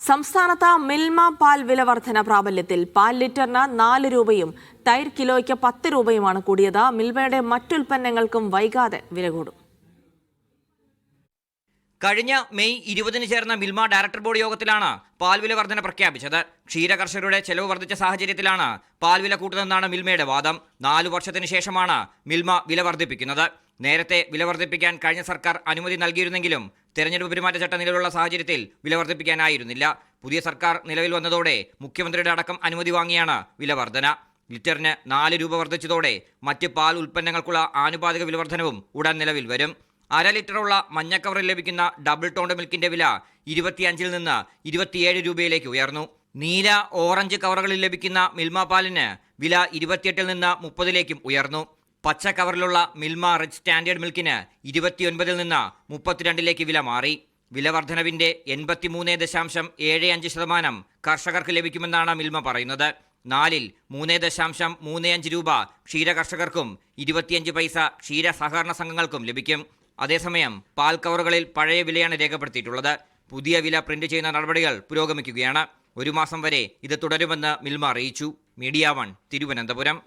സംസ്ഥാനത്ത് മിൽമ പാൽ വില വർധന പ്രാബല്യത്തിൽ. പാൽ ലിറ്ററിന് 4 രൂപയും തൈര് കിലോയ്ക്ക് 10 രൂപയുമാണ് കൂടിയത്. മിൽമയുടെ മറ്റുൽപ്പന്നങ്ങൾക്കും വൈകാതെ വില കൂടും. കഴിഞ്ഞ മെയ് 20 ചേർന്ന മിൽമ ഡയറക്ടർ ബോർഡ് യോഗത്തിലാണ് പാൽവില വർധന പ്രഖ്യാപിച്ചത്. ക്ഷീര കർഷകരുടെ ചെലവ് വർദ്ധിച്ച സാഹചര്യത്തിലാണ് പാൽവില കൂട്ടുന്നതെന്നാണ് മിൽമയുടെ വാദം. 4 വർഷത്തിന് ശേഷമാണ് മിൽമ വില വർദ്ധിപ്പിക്കുന്നത്. നേരത്തെ വില വർദ്ധിപ്പിക്കാൻ കഴിഞ്ഞ സർക്കാർ അനുമതി നൽകിയിരുന്നെങ്കിലും തെരഞ്ഞെടുപ്പ് പെരുമാറ്റച്ചട്ട നിലവിലുള്ള സാഹചര്യത്തിൽ വില വർദ്ധിപ്പിക്കാനായിരുന്നില്ല. പുതിയ സർക്കാർ നിലവിൽ വന്നതോടെ മുഖ്യമന്ത്രിയുടെ അടക്കം അനുമതി വാങ്ങിയാണ് വില വർധന. ലിറ്ററിന് 4 രൂപ വർദ്ധിച്ചതോടെ മറ്റ് പാൽ ഉൽപ്പന്നങ്ങൾക്കുള്ള ആനുപാതിക വില വർധനവും ഉടൻ നിലവിൽ വരും. 1/2 ലിറ്ററുള്ള മഞ്ഞ കവറിൽ ലഭിക്കുന്ന ഡബിൾ ടോണ്ട് മിൽക്കിന്റെ വില 25 നിന്ന് 27 രൂപയിലേക്ക് ഉയർന്നു. നീല, ഓറഞ്ച് കവറുകളിൽ ലഭിക്കുന്ന മിൽമ പാലിന് വില 28 നിന്ന് 30ലേക്കും ഉയർന്നു. പച്ച കവറിലുള്ള മിൽമ റിച്ച് സ്റ്റാൻഡേർഡ് മിൽക്കിന് 29 നിന്ന് 32ലേക്ക് വില മാറി. വില വർധനവിന്റെ 83.75% കർഷകർക്ക് ലഭിക്കുമെന്നാണ് മിൽമ പറയുന്നത്. 4-ൽ 3.35 രൂപ ക്ഷീര കർഷകർക്കും 25 പൈസ ക്ഷീര സഹകരണ സംഘങ്ങൾക്കും ലഭിക്കും. അതേസമയം പാൽ കവറുകളിൽ പഴയ വിലയാണ് രേഖപ്പെടുത്തിയിട്ടുള്ളത്. പുതിയ വില പ്രിന്റ് ചെയ്യുന്ന നടപടികൾ പുരോഗമിക്കുകയാണ്. 1 മാസം വരെ ഇത് തുടരുമെന്ന് മിൽമ അറിയിച്ചു. മീഡിയ 1 തിരുവനന്തപുരം.